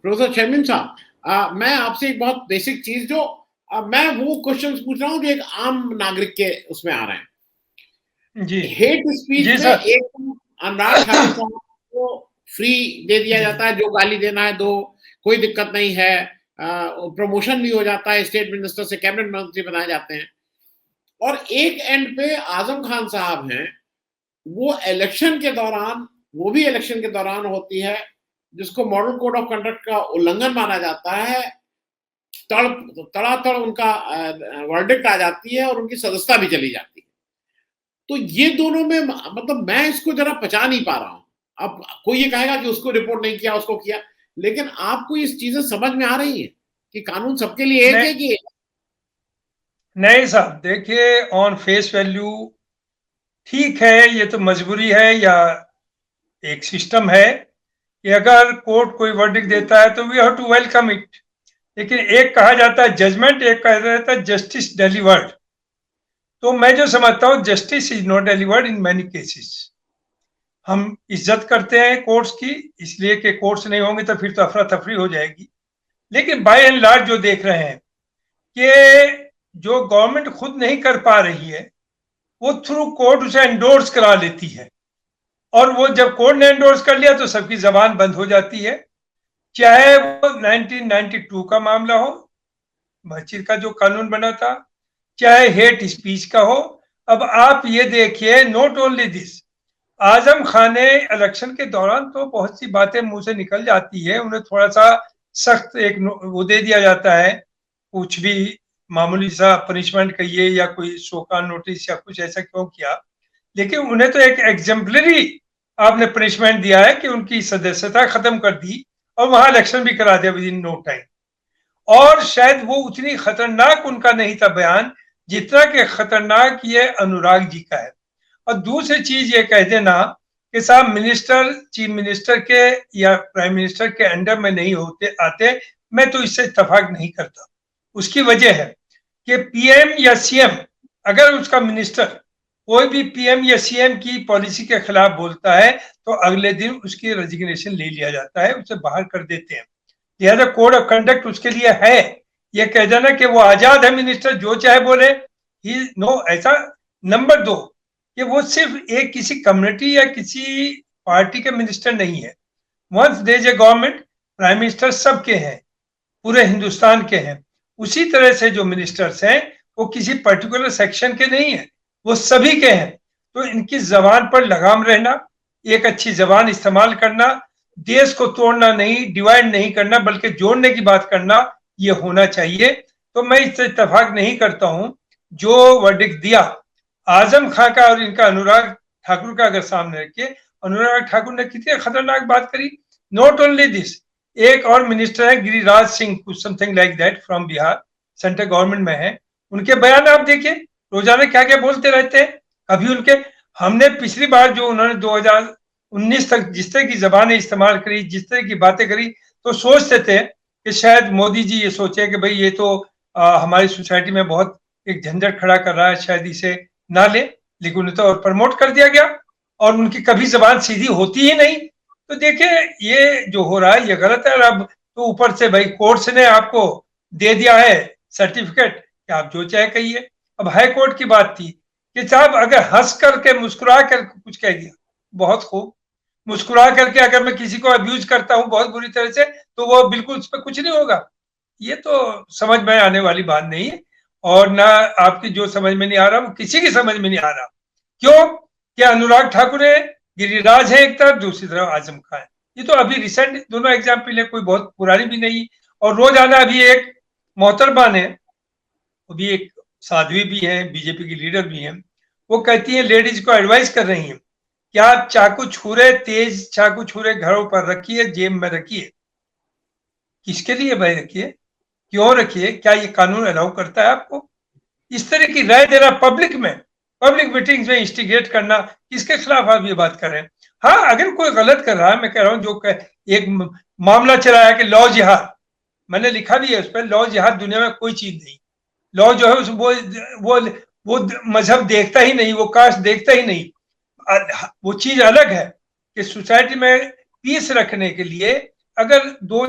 Professor Sharmin साहब, मैं आपसे एक बहुत बेसिक चीज जो मैं वो क्वेश्चंस पूछ रहा हूँ जो एक आम नागरिक के उसमें आ रहे हैं। जी हेट स्पीच जी में सर। एक तो अनुराग ठाकुर साहब को फ्री दे दिया जी जाता है, जो गाली देना है दो, कोई दिक्कत नहीं है। प्रमोशन भी हो जाता है, स्टेट मिनिस्टर से कैबिनेट मंत्री बनाए जाते हैं। और एक एंड पे आजम खान साहब हैं, वो इलेक्शन के दौरान, वो भी इलेक्शन के दौरान होती है, जिसको मॉडल कोड ऑफ कंडक्ट का उल्लंघन माना जाता है, तड़ातड़ उनका वर्डिक्ट आ जाती है और उनकी सदस्यता भी चली जाती है। तो ये दोनों में मतलब मैं इसको जरा पचा नहीं पा रहा हूं। अब कोई ये कहेगा कि उसको रिपोर्ट नहीं किया, उसको किया, लेकिन आपको इस चीजें समझ में आ रही है कि कानून सबके लिए एक नहीं है कि नहीं साहब, देखिए ऑन फेस वैल्यू ठीक है, ये तो मजबूरी है या एक सिस्टम है कि अगर कोर्ट कोई वर्डिक्ट देता है तो we have to welcome it. लेकिन एक कहा जाता है जजमेंट, एक कहा जाता है जस्टिस डिलीवर्ड। तो मैं जो समझता हूँ justice is not delivered in many cases. हम इज्जत करते हैं कोर्ट्स की, इसलिए कि कोर्ट्स नहीं होंगे तो फिर तो अफरा तफरी हो जाएगी। लेकिन बाय एंड लार्ज जो देख रहे हैं कि जो गवर्नमेंट खुद नहीं कर पा रही है वो थ्रू कोर्ट उसे एंडोर्स करा लेती है, और वो जब कोर्ट ने एंडोर्स कर लिया तो सबकी जबान बंद हो जाती है। चाहे वो 1992 का मामला हो, मस्जिद का जो कानून बना था, चाहे हेट स्पीच का हो। अब आप ये देखिए, not only this, Azam Khan ने इलेक्शन के दौरान तो बहुत सी बातें मुंह से निकल जाती है, उन्हें थोड़ा सा सख्त एक वो दे दिया जाता है, कुछ भी मामूली सा पनिशमेंट कहिए या कोई शोका नोटिस या कुछ ऐसा क्यों किया। लेकिन उन्हें तो एक एग्जाम्पलरी आपने पनिशमेंट दिया है कि उनकी सदस्यता खत्म कर दी और वहां इलेक्शन भी करा दिया विद इन नो टाइम। और शायद वो उतनी खतरनाक उनका नहीं था बयान जितना कि खतरनाक ये अनुराग जी का है। और दूसरी चीज ये कह देना कि साहब मिनिस्टर चीफ मिनिस्टर के या प्राइम मिनिस्टर के अंडर में नहीं होते आते, मैं तो इससे इत्तेफाक नहीं करता। उसकी वजह है कि पीएम या सीएम, अगर उसका मिनिस्टर कोई भी पीएम या सीएम की पॉलिसी के खिलाफ बोलता है तो अगले दिन उसकी रेजिग्नेशन ले लिया जाता है, उसे बाहर कर देते हैं। लिहाजा कोड ऑफ कंडक्ट उसके लिए है। ये कह देना कि वो आजाद है मिनिस्टर, जो चाहे बोले, ही नो ऐसा। नंबर दो, कि वो सिर्फ एक किसी कम्युनिटी या किसी पार्टी के मिनिस्टर नहीं है। Once there is a government, prime minister सबके हैं, पूरे हिंदुस्तान के हैं। उसी तरह से जो मिनिस्टर्स हैं वो किसी पर्टिकुलर सेक्शन के नहीं है, वो सभी के हैं। तो इनकी जबान पर लगाम रहना, एक अच्छी जबान इस्तेमाल करना, देश को तोड़ना नहीं, डिवाइड नहीं करना, बल्कि जोड़ने की बात करना, ये होना चाहिए। तो मैं इससे इत्तेफाक नहीं करता हूं। जो वर्डिक्ट दिया आजम खां का और इनका अनुराग ठाकुर का अगर सामने रखिए, अनुराग ठाकुर ने कितनी खतरनाक बात करी। नॉट ओनली दिस, एक और मिनिस्टर है गिरिराज सिंह, कुछ something like that, from Bihar, central government में है। उनके बयान आप देखिए, रोजाना क्या क्या बोलते रहते हैं। अभी उनके, हमने पिछली बार जो उन्होंने 2019 तक जिस तरह की जबानें इस्तेमाल करी, जिस तरह की बातें करी, तो सोचते थे कि शायद मोदी जी ये सोचे कि भाई ये तो हमारी सोसाइटी में बहुत एक झंझट खड़ा कर रहा है, शायद इसे ना ले। लेकिन उन्हें तो और प्रमोट कर दिया गया और उनकी कभी जबान सीधी होती ही नहीं। तो देखिए ये जो हो रहा है ये गलत है। और अब तो ऊपर से भाई कोर्ट्स ने आपको दे दिया है सर्टिफिकेट कि आप जो चाहे कहिए। अब हाई कोर्ट की बात थी कि साहब अगर हंस करके मुस्कुरा कर कुछ कह दिया, बहुत खूब। मुस्कुरा करके अगर मैं किसी को अब्यूज करता हूं बहुत बुरी तरह से, तो वो बिल्कुल उस पर कुछ नहीं होगा। ये तो समझ में आने वाली बात नहीं है। और ना आपकी जो समझ में नहीं आ रहा वो किसी की समझ में नहीं आ रहा। क्यों? क्या अनुराग ठाकुर है, गिरिराज है एक तरफ, दूसरी तरफ आजम खान है। ये तो अभी रिसेंट दोनों एग्जाम्पल है, कोई बहुत पुरानी भी नहीं। और रोजाना अभी एक मोहतरमा ने, वो भी एक साध्वी भी है, बीजेपी की लीडर भी है, वो कहती है, लेडीज को एडवाइस कर रही है कि आप चाकू छुरे, तेज चाकू छुरे घरों पर रखिए, जेब में रखिए। किसके लिए भाई रखिए, क्यों रखिए? क्या ये कानून अलाउ करता है आपको इस तरह की राय देना पब्लिक में, पब्लिक मीटिंग्स में इंस्टिगेट करना? किसके खिलाफ आप ये बात कर रहे हैं? हाँ, अगर कोई गलत कर रहा है, मैं कह रहा हूं, जो एक मामला चला है कि लॉ जिहाद, मैंने लिखा भी है उस पर, लॉ जिहाद दुनिया में कोई चीज नहीं। लॉ जो है उस वो वो मजहब देखता ही नहीं, वो कास्ट देखता ही नहीं। वो चीज अलग है कि सोसाइटी में पीस रखने के लिए अगर दो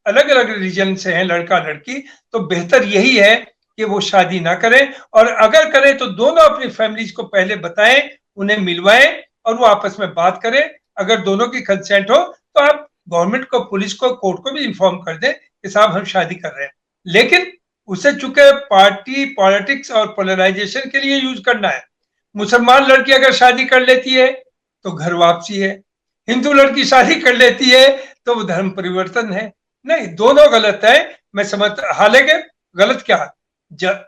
अलग अलग रिलीजन से हैं लड़का लड़की, तो बेहतर यही है कि वो शादी ना करें, और अगर करें तो दोनों अपनी फैमिलीज को पहले बताएं, उन्हें मिलवाएं और वो आपस में बात करें। अगर दोनों की कंसेंट हो तो आप गवर्नमेंट को, पुलिस को, कोर्ट को भी इन्फॉर्म कर दें कि साहब हम शादी कर रहे हैं। लेकिन उसे चूंकि पार्टी पॉलिटिक्स और पोलराइजेशन के लिए यूज करना है, मुसलमान लड़की अगर शादी कर लेती है तो घर वापसी है, हिंदू लड़की शादी कर लेती है तो वो धर्म परिवर्तन है। नहीं, दोनों गलत है। मैं समझ, हालांकि गलत क्या,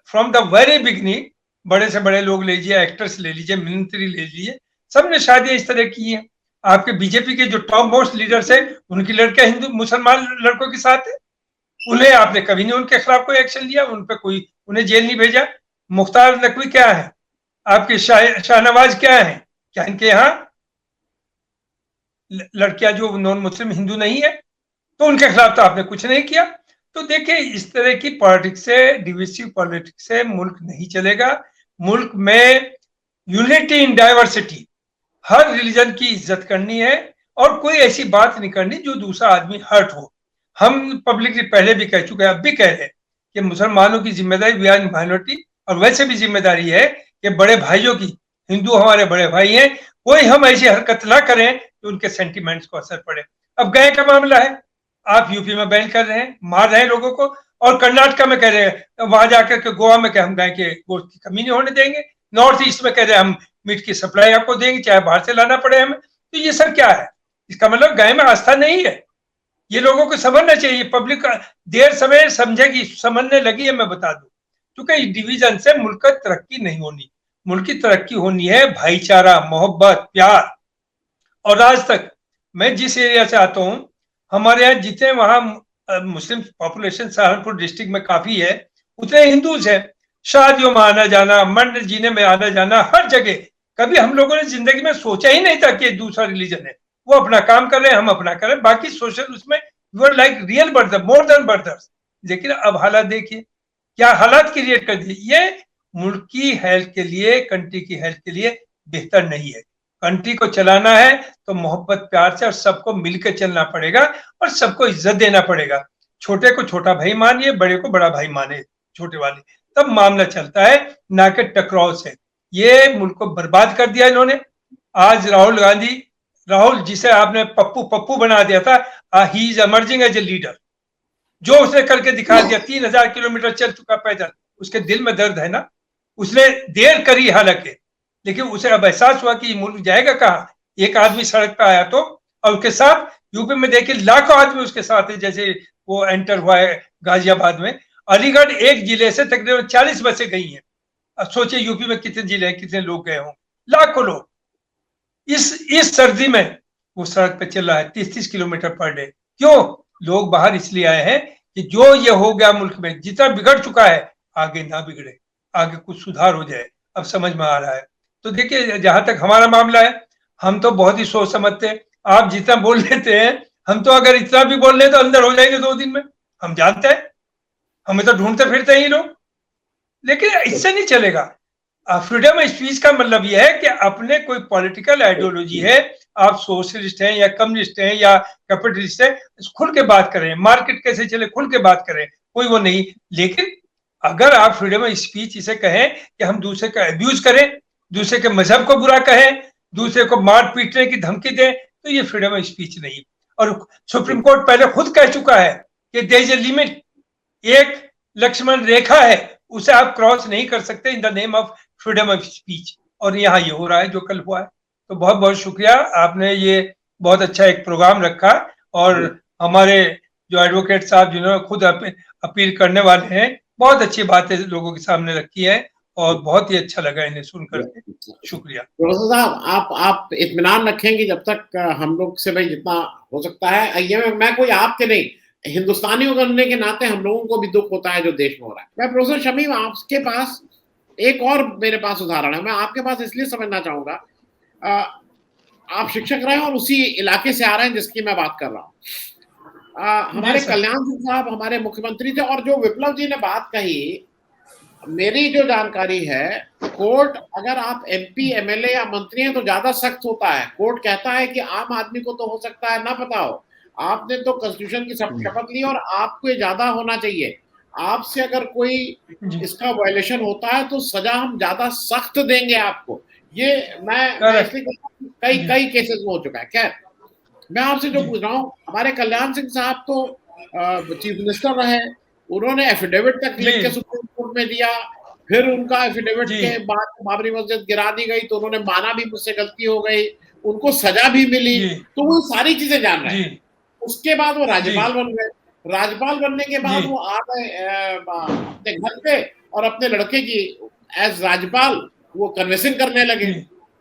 फ्रॉम द वेरी बिगिनिंग बड़े से बड़े लोग ले लीजिए, एक्टर्स ले लीजिए, मिनिस्ट्री ले लीजिए, सबने शादियां इस तरह की है। आपके बीजेपी के जो टॉप मोस्ट लीडर्स है, उनकी लड़कियां हिंदू मुसलमान लड़कों के साथ है, उन्हें आपने कभी नहीं उनके खिलाफ कोई एक्शन लिया, उन पर कोई, उन्हें जेल नहीं भेजा। मुख्तार नकवी क्या है, आपके शाहनवाज क्या है, क्या इनके यहाँ लड़कियां जो नॉन मुस्लिम हिंदू नहीं है, तो उनके खिलाफ तो आपने कुछ नहीं किया। तो देखिए, इस तरह की पॉलिटिक्स से, डिविसिव पॉलिटिक्स से मुल्क नहीं चलेगा। मुल्क में unity in diversity, her religion की इज्जत करनी है और कोई ऐसी बात नहीं करनी जो दूसरा आदमी हर्ट हो। हम पब्लिकली पहले भी कह चुके हैं, अब भी कह रहे हैं कि मुसलमानों की जिम्मेदारी, वी आर माइनॉरिटी, और वैसे भी जिम्मेदारी है कि बड़े भाइयों की, हिंदू हमारे बड़े भाई हैं, कोई हम ऐसी हरकत ना करें कि उनके सेंटिमेंट्स को असर पड़े। अब गाय का मामला है, आप यूपी में बैन कर रहे हैं, मार रहे हैं लोगों को, और कर्नाटका में कह रहे हैं, वहां जाकर के गोवा में क्या हम गाय के गोश्त की कमी नहीं होने देंगे, नॉर्थ ईस्ट में कह रहे हैं हम मीट की सप्लाई आपको देंगे चाहे बाहर से लाना पड़े हमें। तो ये सब क्या है, इसका मतलब गाय में आस्था नहीं है। ये लोगों को समझना चाहिए, पब्लिक देर समय समझेगी, समझने लगी है, मैं बता दूं। क्योंकि इस डिवीजन से मुल्क की तरक्की नहीं होनी, मुल्क की तरक्की होनी है भाईचारा, मोहब्बत, प्यार। और आज तक मैं जिस एरिया से आता हूं, हमारे यहाँ जितने वहां मुस्लिम पॉपुलेशन सहारनपुर डिस्ट्रिक्ट में काफी है, उतने हिंदूज हैं। शादियों में आना जाना, मंडल जीने में आना जाना, हर जगह। कभी हम लोगों ने जिंदगी में सोचा ही नहीं था कि दूसरा रिलीजन है। वो अपना काम कर रहे हैं, हम अपना कर रहे हैं, बाकी सोशल उसमें we like real brother, more than brothers. लेकिन अब हालात देखिए, क्या हालात क्रिएट कर दिए। ये मुल्क की हेल्थ के लिए, कंट्री की हेल्थ के लिए बेहतर नहीं है। कंट्री को चलाना है तो मोहब्बत प्यार से और सबको मिलकर चलना पड़ेगा और सबको इज्जत देना पड़ेगा। छोटे को छोटा भाई मानिए, बड़े को बड़ा भाई माने, छोटे वाले, तब मामला चलता है, ना कि टकराव से। ये मुल्क को बर्बाद कर दिया इन्होंने। आज राहुल गांधी, राहुल जिसे आपने पप्पू पप्पू बना दिया था, he is emerging as a leader. जो उसने करके दिखा दिया, 3000 किलोमीटर चल चुका पैदल, उसके दिल में दर्द है ना। उसने देर करी हालांकि, लेकिन उसे अब एहसास हुआ कि मुल्क जाएगा कहाँ। एक आदमी सड़क पे आया तो, और उसके साथ यूपी में देखिए लाखों आदमी उसके साथ है। जैसे वो एंटर हुआ है गाजियाबाद में, अलीगढ़ एक जिले से तकरीबन 40 बसें गई हैं। अब सोचिए यूपी में कितने जिले हैं, कितने लोग गए हों, लाखों लोग। इस सर्दी में वो सड़क पे चल रहा है 30-30 किलोमीटर पर डे। क्यों? लोग बाहर इसलिए आए हैं कि जो ये हो गया मुल्क में, जितना बिगड़ चुका है, आगे ना बिगड़े, आगे कुछ सुधार हो जाए, अब समझ में आ रहा है। तो देखिए, जहां तक हमारा मामला है, हम तो बहुत ही सोच समझते। आप जितना बोल लेते हैं, हम तो अगर इतना भी बोल लें तो अंदर हो जाएंगे 2 दिन में, हम जानते हैं। हमें तो ढूंढते फिरते हैं ये लोग। लेकिन इससे नहीं चलेगा। फ्रीडम ऑफ स्पीच का मतलब यह है कि अपने कोई पॉलिटिकल आइडियोलॉजी है, आप सोशलिस्ट हैं या कम्युनिस्ट हैं या कैपिटलिस्ट हैं, खुल के बात करें, मार्केट कैसे चले खुल के बात करें, कोई वो नहीं। लेकिन अगर आप फ्रीडम ऑफ स्पीच इसे कहें कि हम दूसरे का अब्यूज करें, दूसरे के मजहब को बुरा कहें, दूसरे को मार पीटने की धमकी दें, तो ये फ्रीडम ऑफ स्पीच नहीं। और सुप्रीम कोर्ट पहले खुद कह चुका है कि देयर इज ए लिमिट, एक लक्ष्मण रेखा है, उसे आप क्रॉस नहीं कर सकते in the name of freedom of speech. और यहाँ ये हो रहा है जो कल हुआ है। तो बहुत बहुत शुक्रिया, आपने ये बहुत अच्छा एक प्रोग्राम रखा। और हमारे जो एडवोकेट साहब जिन्होंने खुद अपील करने वाले हैं, बहुत अच्छी बातें लोगों के सामने रखी है और बहुत ही अच्छा लगा इन्हें सुनकर के। शुक्रिया प्रोफेसर साहब, आप इत्मीनान रखेंगे जब तक हम लोग से भाई जितना हो सकता है, ये मैं कोई आपके नहीं, हिंदुस्तानी होने के नाते हम लोगों को भी दुख होता है जो देश में हो रहा है। मैं प्रोफेसर शमीम, आपके पास एक और मेरे पास उदाहरण है, मैं आपके पास इसलिए समझना चाहूंगा, आप शिक्षक रहे हैं और उसी इलाके से आ रहे हैं जिसकी मैं बात कर रहा हूँ। हमारे कल्याण सिंह साहब हमारे मुख्यमंत्री थे, और जो विप्लव जी ने बात कही, मेरी जो जानकारी है, कोर्ट अगर आप एमपी एमएलए या मंत्री हैं तो ज्यादा सख्त होता है। कोर्ट कहता है कि आम आदमी को तो हो सकता है ना पता हो, आपने तो कॉन्स्टिट्यूशन की शपथ ली और आपको ये ज्यादा होना चाहिए। आपसे अगर कोई इसका वायलेशन होता है तो सजा हम ज्यादा सख्त देंगे आपको। ये मैं इसलिए कई कई केसेस में हो चुका है। खैर, मैं आपसे जो पूछ रहा हूँ, हमारे कल्याण सिंह साहब तो चीफ मिनिस्टर रहे, उन्होंने एफिडेविट तक लिख के सुप्रीम कोर्ट में दिया, फिर उनका एफिडेविट के बाद बाबरी मस्जिद गिरा दी गई तो उन्होंने माना भी मुझसे गलती हो गई, उनको सजा भी मिली, तो वो सारी चीजें जान रहे हैं। उसके बाद वो राज्यपाल बन गए। राज्यपाल बनने के बाद वो आ गए अपने घर पे और अपने लड़के की एज राज्यपाल वो कन्वेंसिंग करने लगे।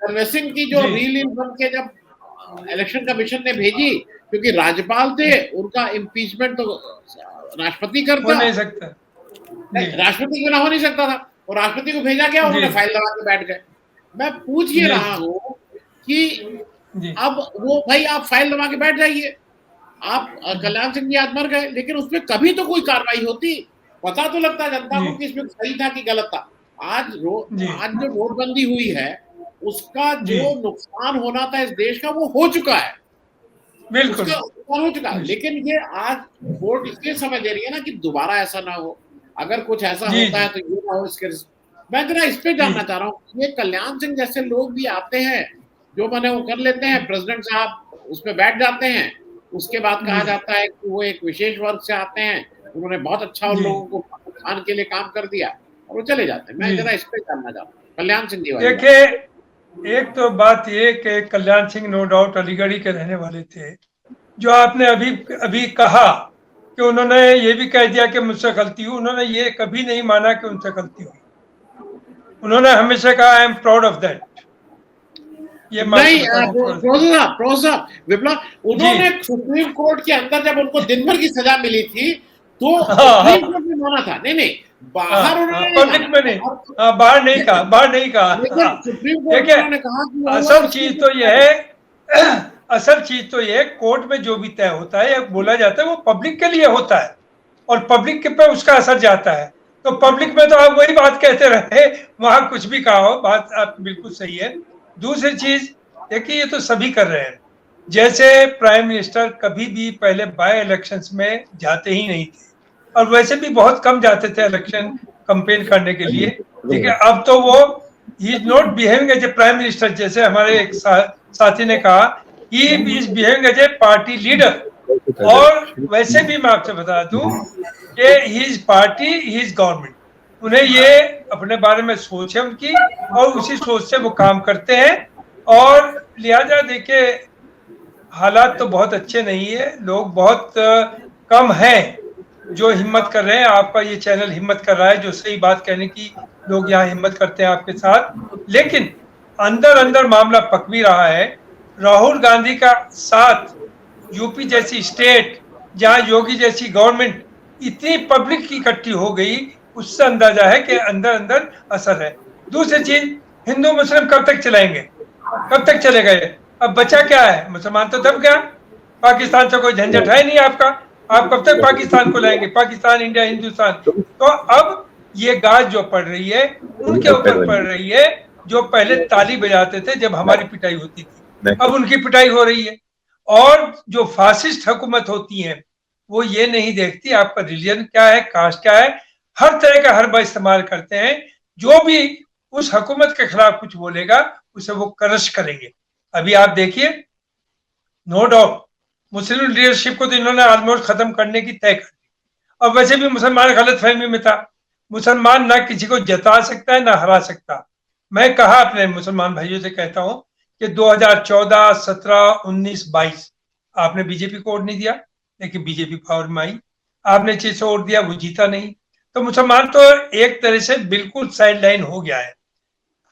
कन्वेंसिंग की जो रील बन के जब इलेक्शन कमीशन ने भेजी, क्योंकि राज्यपाल थे, उनका इम्पीचमेंट तो राष्ट्रपति करता, हो नहीं सकता, राष्ट्रपति के बिना हो नहीं सकता था, और राष्ट्रपति को भेजा गया, उन्होंने फाइल लगा के बैठ गए। मैं पूछ ये रहा हूँ कि अब वो भाई आप फाइल लगा के बैठ जाइए, आप कल्याण सिंह जी आज मर गए, लेकिन उसमें कभी तो कोई कार्रवाई होती, पता तो लगता जनता को कि इसमें सही था कि गलत था। आज जो नोटबंदी हुई है उसका जो नुकसान होना था इस देश का वो हो चुका है, बिल्कुल हो चुका है। लेकिन ये आज कोर्ट इसलिए समझ ले रही है ना कि दोबारा ऐसा ना हो, अगर कुछ ऐसा होता है तो ये ना हो। इसके मैं जरा इस पे जानना चाह रहा हूँ, ये कल्याण सिंह जैसे लोग भी आते हैं जो मैंने वो कर लेते हैं, प्रेसिडेंट साहब उसमें बैठ जाते हैं, उसके बाद कहा जाता है कि वो एक विशेष वर्ग से आते हैं, उन्होंने बहुत अच्छा उन लोगों को उत्थान के लिए काम कर दिया और वो चले जाते हैं। मैं जरा इस पे जानना चाहता हूँ कल्याण सिंह जी। देखिए, एक तो बात ये कि कल्याण सिंह नो डाउट अलीगढ़ के रहने वाले थे। जो आपने अभी कहा कि उन्होंने ये भी कह दिया कि मुझसे गलती हुई, उन्होंने ये कभी नहीं माना कि उनसे गलती हुई। उन्होंने हमेशा कहा I am proud of that. ये नहीं प्रोफेसर विप्लव, उन्होंने सुप्रीम कोर्ट के अंदर जब उनको दिन भर की सजा मिली थी तो सुप्रीम कोर्ट ने माना था। नहीं बाहर उन्होंने पब्लिक में नहीं, बाहर नहीं कहा, बाहर नहीं कहा। सुप्रीम कोर्ट ने कहा कि असल चीज तो यह है, असल चीज तो ये कोर्ट में जो भी तय होता है या बोला जाता है वो पब्लिक के लिए होता है और पब्लिक के पे उसका असर जाता है। तो पब्लिक में तो आप वही बात कहते रहे, वहां कुछ भी कहा हो, बात आप बिल्कुल सही है। दूसरी चीज देखिए, ये तो सभी कर रहे हैं। जैसे प्राइम मिनिस्टर कभी भी पहले बाय इलेक्शंस में जाते ही नहीं थे और वैसे भी बहुत कम जाते थे इलेक्शन कैंपेन करने के लिए, ठीक है। अब तो वो he is not behaving as a prime minister, जैसे हमारे एक साथी ने कहा, he is behaving as a party leader. और वैसे भी मैं आपसे बता दूं कि he is party, he is government. उन्हें ये अपने बारे में सोच है उनकी और उसी सोच से वो काम करते हैं। और लिहाजा देखिए, हालात तो बहुत अच्छे नहीं है, लोग बहुत कम हैं जो हिम्मत कर रहे हैं। आपका ये चैनल हिम्मत कर रहा है, जो सही बात कहने की लोग यहाँ हिम्मत करते हैं आपके साथ। लेकिन अंदर अंदर मामला पक भी रहा है। राहुल गांधी का साथ यूपी जैसी स्टेट, जहाँ योगी जैसी गवर्नमेंट इतनी पब्लिक की इकट्ठी हो गई, उससे अंदाजा है कि अंदर अंदर असर है। दूसरी चीज, हिंदू मुस्लिम कब तक चलाएंगे, कब तक चले गए? अब बचा क्या है? मुसलमान तो दब गया, पाकिस्तान से कोई झंझट है नहीं आपका, आप कब तक पाकिस्तान को लाएंगे? पाकिस्तान, इंडिया, हिंदुस्तान। तो अब ये गाज जो पड़ रही है उनके ऊपर पड़ रही है जो पहले ताली बजाते थे जब हमारी पिटाई होती थी, अब उनकी पिटाई हो रही है। और जो फासिस्ट हुकूमत होती है वो ये नहीं देखती आपका रिलीजन क्या है, कास्ट क्या है, हर तरह का हरबा इस्तेमाल करते हैं। जो भी उस हुकूमत के खिलाफ कुछ बोलेगा उसे वो क्रश करेंगे। अभी आप देखिए, नो डाउट मुस्लिम लीडरशिप को तो इन्होंने ऑलमोस्ट खत्म करने की तय कर दी। अब वैसे भी मुसलमान गलत फहमी में था, मुसलमान ना किसी को जता सकता है ना हरा सकता। मैं कहा अपने मुसलमान भाइयों से कहता हूं कि 2014, 17, 19, 22 आपने बीजेपी को वोट नहीं दिया, लेकिन बीजेपी पावर में आई। आपने 600 वोट दिया, वो जीता नहीं। तो मुसलमान तो एक तरह से बिल्कुल साइड लाइन हो गया है।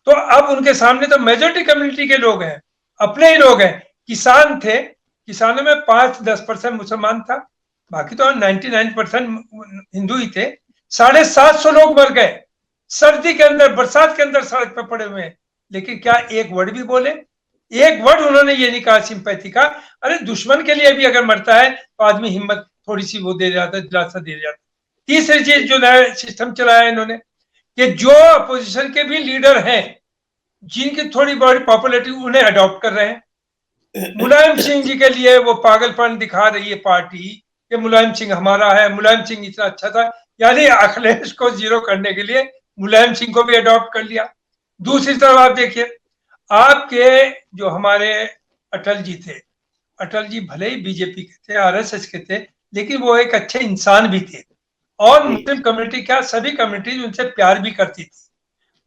तो अब उनके सामने तो मेजोरिटी कम्युनिटी के लोग हैं, अपने ही लोग हैं। किसान थे, किसानों में 5-10% मुसलमान था, बाकी तो 99% हिंदू ही थे। 750 लोग मर गए सर्दी के अंदर, बरसात के अंदर सड़क पर पड़े हुए हैं, लेकिन क्या एक वर्ड भी बोले? एक वर्ड उन्होंने ये नहीं कहा सिंपैथी का। अरे दुश्मन के लिए भी अगर मरता है तो आदमी हिम्मत थोड़ी सी वो दे जाता है, दिलासा दे जाता है। तीसरी चीज जो नया सिस्टम चलाया इन्होंने कि जो अपोजिशन के भी लीडर हैं जिनकी थोड़ी बड़ी पॉपुलैरिटी, उन्हें अडॉप्ट कर रहे हैं। मुलायम सिंह जी के लिए वो पागलपन दिखा रही है पार्टी कि मुलायम सिंह हमारा है, मुलायम सिंह इतना अच्छा था, यानी अखिलेश को जीरो करने के लिए मुलायम सिंह को भी अडॉप्ट कर लिया। दूसरी तरफ आप देखिए, आपके जो हमारे अटल जी थे, अटल जी भले ही बीजेपी के थे, आरएसएस के थे, लेकिन वो एक अच्छे इंसान भी थे और मुस्लिम कम्युनिटी, क्या सभी कम्युनिटी उनसे प्यार भी करती थी।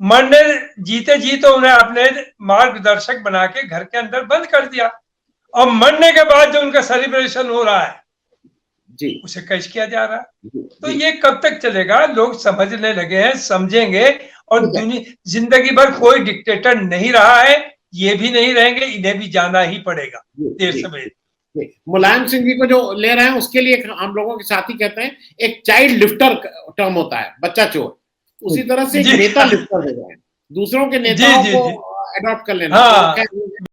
मरने जीते जी तो उन्हें अपने मार्गदर्शक बना के घर के अंदर बंद कर दिया, और मरने के बाद जो उनका सेलिब्रेशन हो रहा है जी उसे कैश किया जा रहा है। जी तो जी ये कब तक चलेगा? लोग समझने लगे हैं, समझेंगे, और ठीक है दुनिया जिंदगी भर कोई डिक्टेटर नहीं रहा है, ये भी नहीं रहेंगे, इन्हें भी जाना ही पड़ेगा जी देर जी सवेर। जी। मुलायम सिंह जी को जो ले रहे हैं उसके लिए हम लोगों के साथी कहते हैं एक चाइल्ड लिफ्टर टर्म होता है, बच्चा चोर, उसी तरह से एक जी नेता लिफ्टर हो गए हैं, दूसरों के जी नेताओं जी को जी, अडॉप्ट कर लेना। तो हाँ खैर